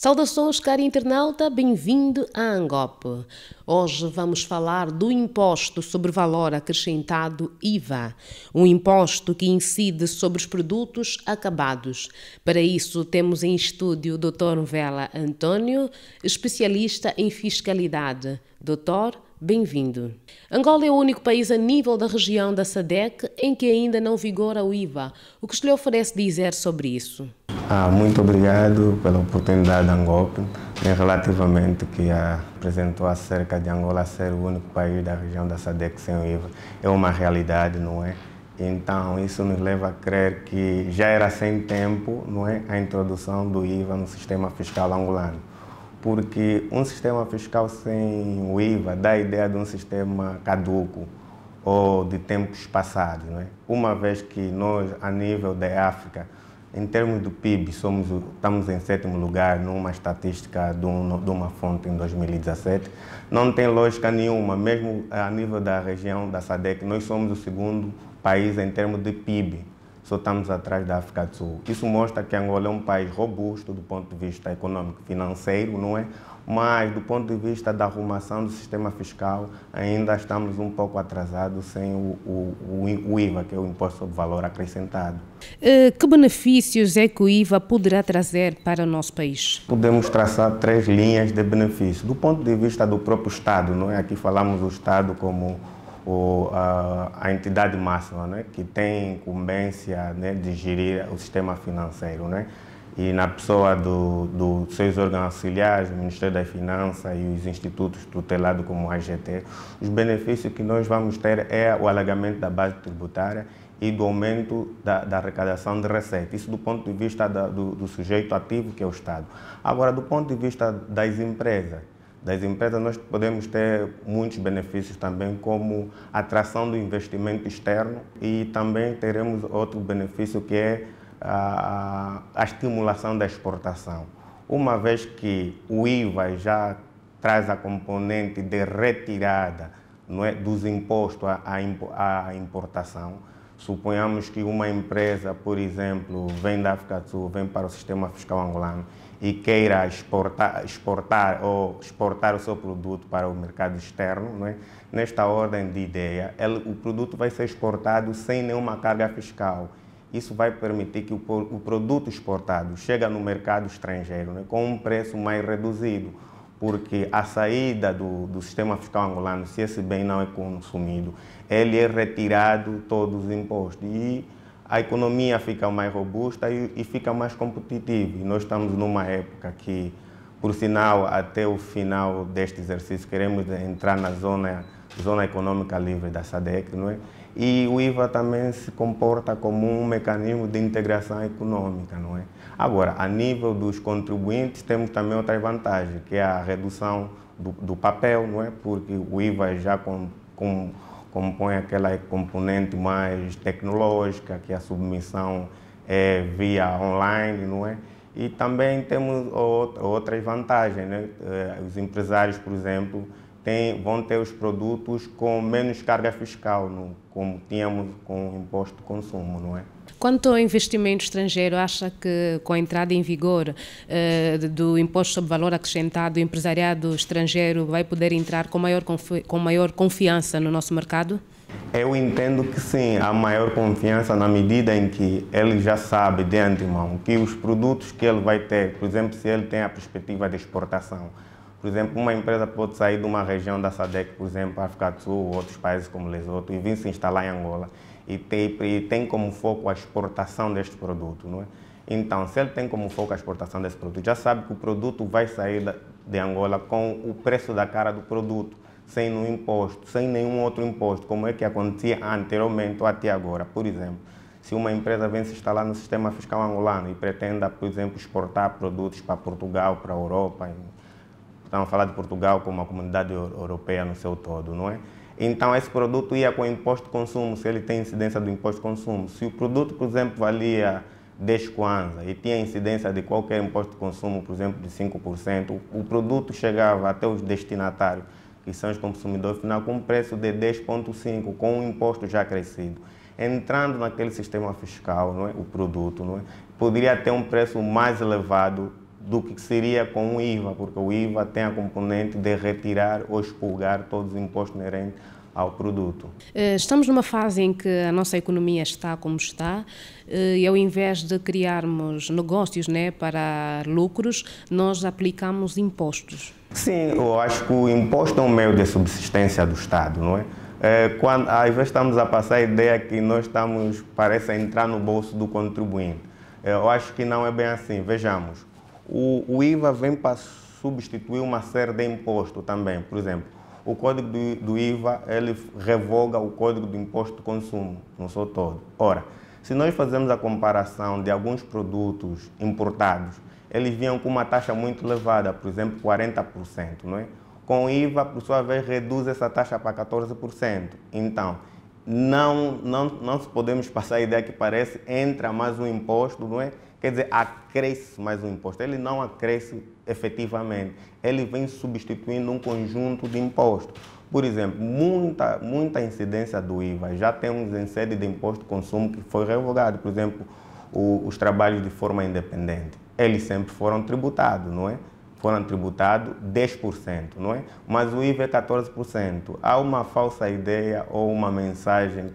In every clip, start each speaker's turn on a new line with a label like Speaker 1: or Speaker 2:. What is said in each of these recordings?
Speaker 1: Saudações, caro internauta, bem-vindo à Angope. Hoje vamos falar do Imposto sobre Valor Acrescentado IVA, um imposto que incide sobre os produtos acabados. Para isso, temos em estúdio o Dr. Vela António, especialista em fiscalidade. Doutor, bem-vindo. Angola é o único país a nível da região da SADC em que ainda não vigora o IVA. O que se lhe oferece dizer sobre isso?
Speaker 2: Muito obrigado pela oportunidade da Angope, relativamente que apresentou acerca de Angola ser o único país da região da SADC sem o IVA. É uma realidade, não é? Então, isso nos leva a crer que já era sem tempo, não é, a introdução do IVA no sistema fiscal angolano. Porque um sistema fiscal sem o IVA dá a ideia de um sistema caduco ou de tempos passados, não é? Uma vez que nós, a nível da África, em termos do PIB, estamos em 7º lugar numa estatística de uma fonte em 2017. Não tem lógica nenhuma, mesmo a nível da região da SADC, nós somos o 2º país em termos de PIB, só estamos atrás da África do Sul. Isso mostra que Angola é um país robusto do ponto de vista econômico e financeiro, não é? Mas do ponto de vista da arrumação do sistema fiscal, ainda estamos um pouco atrasados sem o IVA, que é o Imposto sobre Valor Acrescentado.
Speaker 1: Que benefícios é que o IVA poderá trazer para o nosso país?
Speaker 2: Podemos traçar 3 linhas de benefícios. Do ponto de vista do próprio Estado, não é? Aqui falamos do Estado como a entidade máxima, né, que tem incumbência, né, de gerir o sistema financeiro, né, e na pessoa dos seus órgãos auxiliares, o Ministério das Finanças e os institutos tutelados como o AGT, os benefícios que nós vamos ter é o alargamento da base tributária e do aumento da arrecadação de receita. Isso do ponto de vista do sujeito ativo, que é o Estado. Agora, do ponto de vista das empresas, nós podemos ter muitos benefícios também, como a atração do investimento externo, e também teremos outro benefício que é a estimulação da exportação. Uma vez que o IVA já traz a componente de retirada, não é, dos impostos à importação, suponhamos que uma empresa, por exemplo, vem da África do Sul, vem para o sistema fiscal angolano e queira exportar o seu produto para o mercado externo, não é? Nesta ordem de ideia, o produto vai ser exportado sem nenhuma carga fiscal. Isso vai permitir que o produto exportado chegue no mercado estrangeiro, né, com um preço mais reduzido, porque a saída do sistema fiscal angolano, se esse bem não é consumido, ele é retirado todos os impostos e a economia fica mais robusta e fica mais competitiva. E nós estamos numa época que, por sinal, até o final deste exercício, queremos entrar na zona econômica livre da SADC, não é? E o IVA também se comporta como um mecanismo de integração econômica, não é? Agora, a nível dos contribuintes, temos também outra vantagem, que é a redução do papel, não é? Porque o IVA já compõe aquela componente mais tecnológica, que a submissão é via online, não é? E também temos outras vantagens, né? Os empresários, por exemplo, vão ter os produtos com menos carga fiscal, como tínhamos com o imposto de consumo, não é?
Speaker 1: Quanto ao investimento estrangeiro, acha que com a entrada em vigor do Imposto sobre Valor Acrescentado, o empresariado estrangeiro vai poder entrar com maior confiança no nosso mercado?
Speaker 2: Eu entendo que sim, há maior confiança na medida em que ele já sabe de antemão que os produtos que ele vai ter, por exemplo, se ele tem a perspectiva de exportação. Por exemplo, uma empresa pode sair de uma região da SADC, por exemplo, África do Sul ou outros países como Lesoto, e vir se instalar em Angola e tem como foco a exportação deste produto, não é? Então, se ele tem como foco a exportação desse produto, já sabe que o produto vai sair de Angola com o preço da cara do produto, sem nenhum imposto, sem nenhum outro imposto, como é que acontecia anteriormente ou até agora. Por exemplo, se uma empresa vem se instalar no sistema fiscal angolano e pretenda, por exemplo, exportar produtos para Portugal, para a Europa, estamos a falar de Portugal como uma comunidade europeia no seu todo, não é? Então, esse produto ia com imposto de consumo, se ele tem incidência do imposto de consumo. Se o produto, por exemplo, valia 10 kwanza e tinha incidência de qualquer imposto de consumo, por exemplo, de 5%, o produto chegava até os destinatários, que são os consumidores final, com um preço de 10,5, com um imposto já crescido. Entrando naquele sistema fiscal, não é? O produto, não é? Poderia ter um preço mais elevado do que seria com o IVA, porque o IVA tem a componente de retirar ou expurgar todos os impostos inerentes ao produto.
Speaker 1: Estamos numa fase em que a nossa economia está como está e ao invés de criarmos negócios, né, para lucros, nós aplicamos impostos.
Speaker 2: Sim, eu acho que o imposto é um meio de subsistência do Estado, não é? Quando, às vezes estamos a passar a ideia que nós parece entrar no bolso do contribuinte. Eu acho que não é bem assim. Vejamos, o IVA vem para substituir uma série de impostos também. Por exemplo, o Código do IVA, ele revoga o Código do Imposto de Consumo, não só todo. Ora, se nós fazemos a comparação de alguns produtos importados, eles vinham com uma taxa muito elevada, por exemplo, 40%, não é? Com o IVA, por sua vez, reduz essa taxa para 14%. Então, não se podemos passar a ideia que parece entra mais um imposto, não é? Quer dizer, acresce mais um imposto. Ele não acresce efetivamente. Ele vem substituindo um conjunto de impostos. Por exemplo, muita incidência do IVA. Já temos em sede de imposto de consumo que foi revogado. Por exemplo, os trabalhos de forma independente. Eles sempre foram tributados, não é? Foram tributados 10%, não é? Mas o IVA é 14%. Há uma falsa ideia ou uma mensagem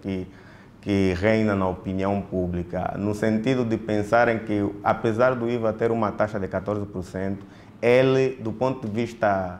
Speaker 2: que reina na opinião pública, no sentido de pensarem que, apesar do IVA ter uma taxa de 14%, ele, do ponto de vista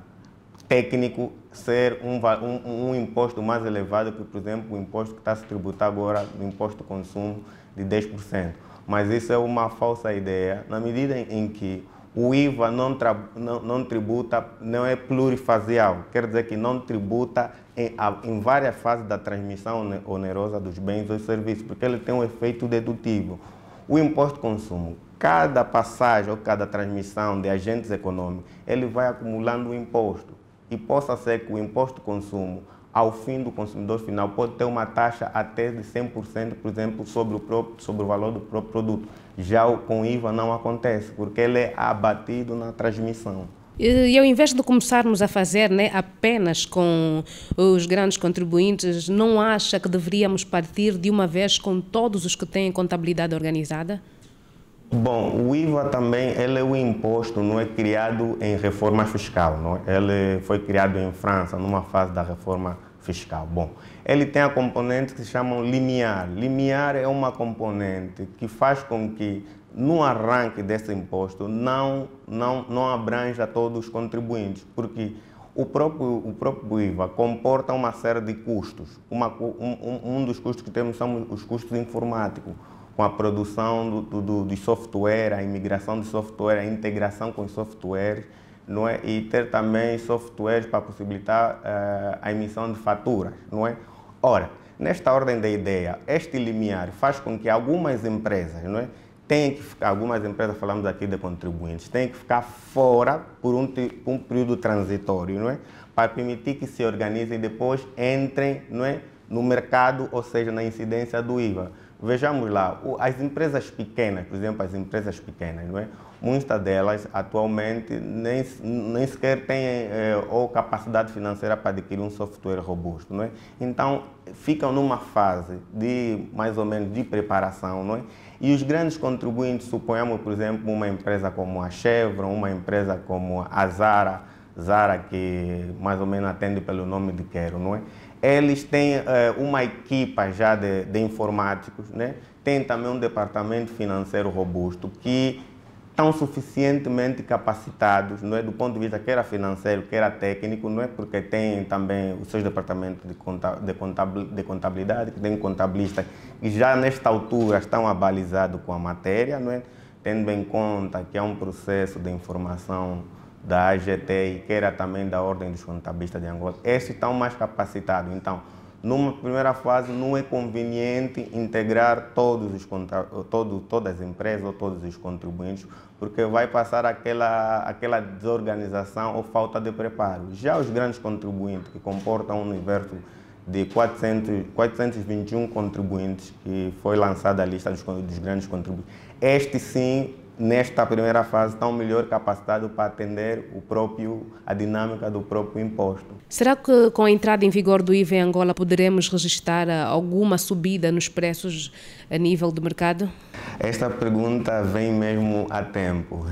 Speaker 2: técnico, ser um imposto mais elevado que, por exemplo, o imposto que está a se tributar agora, o imposto de consumo de 10%. Mas isso é uma falsa ideia, na medida em que o IVA não tributa, não é plurifacial, quer dizer que não tributa em várias fases da transmissão onerosa dos bens ou serviços, porque ele tem um efeito dedutivo. O imposto de consumo, cada passagem ou cada transmissão de agentes econômicos, ele vai acumulando o imposto. E possa ser que o imposto de consumo, ao fim do consumidor final, pode ter uma taxa até de 100%, por exemplo, sobre o valor do próprio produto. Já com o IVA não acontece, porque ele é abatido na transmissão.
Speaker 1: E ao invés de começarmos a fazer, né, apenas com os grandes contribuintes, não acha que deveríamos partir de uma vez com todos os que têm contabilidade organizada?
Speaker 2: Bom, o IVA também, ele é um imposto, não é criado em reforma fiscal, não é? Ele foi criado em França, numa fase da reforma fiscal. Bom, ele tem a componente que se chama limiar. Limiar é uma componente que faz com que, no arranque desse imposto, não abranja todos os contribuintes, porque o próprio IVA comporta uma série de custos. Um dos custos que temos são os custos informáticos, com a produção do software, a imigração de software, a integração com os softwares, não é? E ter também softwares para possibilitar a emissão de faturas, não é? Ora, nesta ordem da ideia, este limiar faz com que algumas empresas, não é? Algumas empresas, falamos aqui de contribuintes, têm que ficar fora por um período transitório, não é? Para permitir que se organizem e depois entrem, não é? No mercado, ou seja, na incidência do IVA. Vejamos lá, as empresas pequenas, por exemplo, as empresas pequenas, não é? Muitas delas atualmente nem sequer têm ou capacidade financeira para adquirir um software robusto, não é? Então ficam numa fase de mais ou menos de preparação, não é? E os grandes contribuintes, suponhamos, por exemplo, uma empresa como a Chevron, uma empresa como a Zara, que mais ou menos atende pelo nome de Quero, não é? Eles têm uma equipa já de informáticos, né? Tem também um departamento financeiro robusto que estão suficientemente capacitados, não é? Do ponto de vista quer financeiro, quer técnico, não é? Porque tem também os seus departamentos de contabilidade, que tem contabilistas que já nesta altura estão abalizados com a matéria, não é? Tendo em conta que é um processo de informação da AGT e que era também da Ordem dos Contabilistas de Angola, esses estão mais capacitados. Então, numa primeira fase, não é conveniente integrar todas as empresas ou todos os contribuintes, porque vai passar aquela desorganização ou falta de preparo. Já os grandes contribuintes, que comportam um universo de 421 contribuintes, que foi lançada a lista dos grandes contribuintes, estes sim nesta primeira fase, estão melhor capacitados para atender a dinâmica do próprio imposto.
Speaker 1: Será que com a entrada em vigor do IVA em Angola poderemos registrar alguma subida nos preços a nível do mercado?
Speaker 2: Esta pergunta vem mesmo a tempo,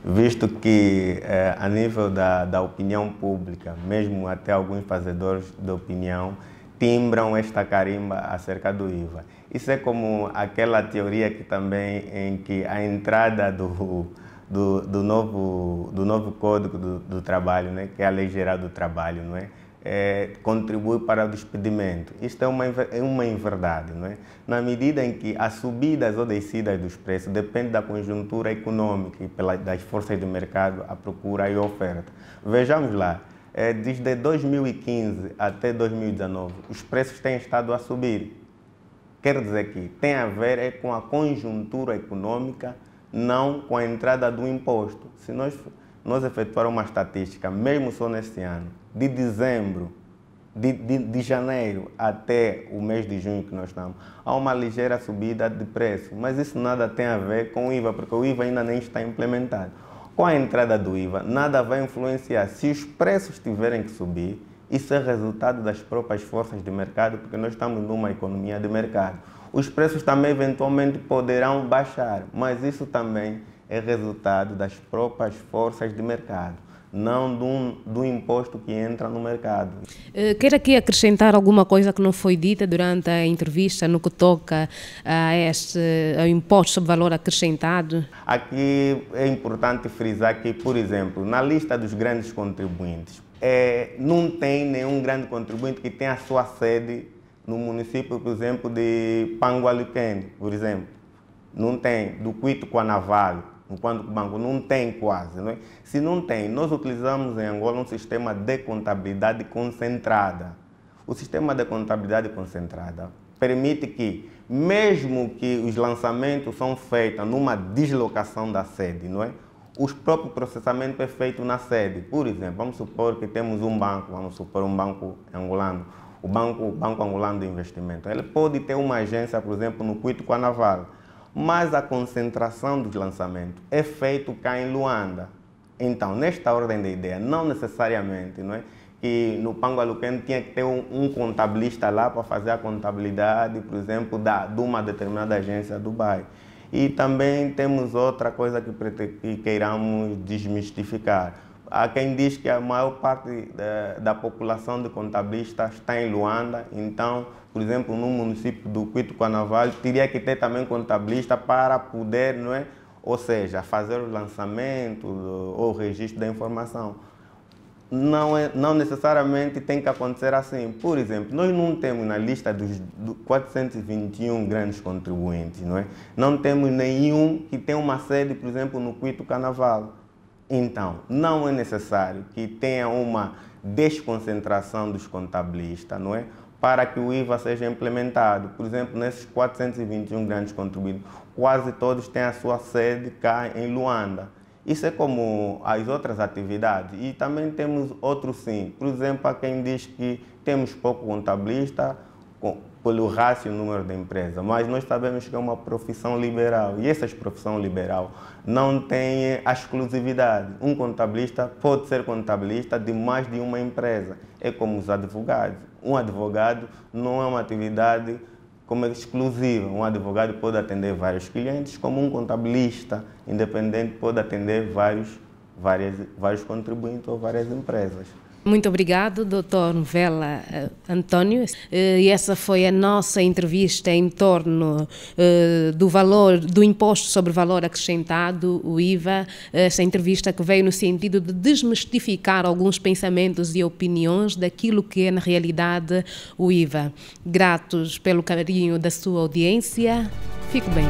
Speaker 2: visto que a nível da opinião pública, mesmo até alguns fazedores de opinião, timbram esta carimba acerca do IVA. Isso é como aquela teoria que também em que a entrada do novo Código do Trabalho, né, que é a Lei Geral do Trabalho, não é? Contribui para o despedimento. Isto é uma inverdade, não é? Na medida em que as subidas ou descidas dos preços depende da conjuntura econômica e das forças de mercado, a procura e a oferta. Vejamos lá, desde 2015 até 2019, os preços têm estado a subir. Quer dizer que tem a ver com a conjuntura econômica, não com a entrada do imposto. Se nós efetuarmos uma estatística, mesmo só neste ano, de dezembro, de janeiro até o mês de junho que nós estamos, há uma ligeira subida de preço, mas isso nada tem a ver com o IVA, porque o IVA ainda nem está implementado. Com a entrada do IVA, nada vai influenciar. Se os preços tiverem que subir, isso é resultado das próprias forças de mercado, porque nós estamos numa economia de mercado. Os preços também eventualmente poderão baixar, mas isso também é resultado das próprias forças de mercado, não do imposto que entra no mercado.
Speaker 1: Quer aqui acrescentar alguma coisa que não foi dita durante a entrevista no que toca ao imposto sobre valor acrescentado?
Speaker 2: Aqui é importante frisar que, por exemplo, na lista dos grandes contribuintes, não tem nenhum grande contribuinte que tenha a sua sede no município, por exemplo, de Pangualuquene, por exemplo. Não tem, do Cuito-Cuanaval, enquanto o banco não tem quase. Não é? Se não tem, nós utilizamos em Angola um sistema de contabilidade concentrada. O sistema de contabilidade concentrada permite que, mesmo que os lançamentos são feitos numa deslocação da sede, não é? O próprio processamento é feito na sede. Por exemplo, vamos supor que temos um banco, vamos supor um banco angolano, o Banco Angolano de Investimento. Ele pode ter uma agência, por exemplo, no Cuito-Cuanaval, mas a concentração dos lançamentos é feita cá em Luanda. Então, nesta ordem de ideia, não necessariamente, não é, que no Pangualuquene tinha que ter um contabilista lá para fazer a contabilidade, por exemplo, de uma determinada agência do Dubai. E também temos outra coisa que queiramos desmistificar. Há quem diz que a maior parte da população de contabilistas está em Luanda, então, por exemplo, no município do Cuito-Cuanaval, teria que ter também contabilista para poder, não é? Ou seja, fazer o lançamento ou o registro da informação. Não necessariamente tem que acontecer assim. Por exemplo, nós não temos na lista dos 421 grandes contribuintes, não é? Não temos nenhum que tenha uma sede, por exemplo, no Cuito-Cuanaval. Então, não é necessário que tenha uma desconcentração dos contabilistas, não é? Para que o IVA seja implementado. Por exemplo, nesses 421 grandes contribuintes, quase todos têm a sua sede cá em Luanda. Isso é como as outras atividades. E também temos outro sim. Por exemplo, há quem diz que temos pouco contabilista pelo rácio número de empresas, mas nós sabemos que é uma profissão liberal. E essa profissão liberal não tem a exclusividade. Um contabilista pode ser contabilista de mais de uma empresa. É como os advogados. Um advogado não é uma atividade como exclusiva. Um advogado pode atender vários clientes, como um contabilista independente pode atender vários contribuintes ou várias empresas.
Speaker 1: Muito obrigado, Dr. Vela António. E essa foi a nossa entrevista em torno do imposto sobre valor acrescentado, o IVA. Essa entrevista que veio no sentido de desmistificar alguns pensamentos e opiniões daquilo que é, na realidade, o IVA. Gratos pelo carinho da sua audiência. Fique bem.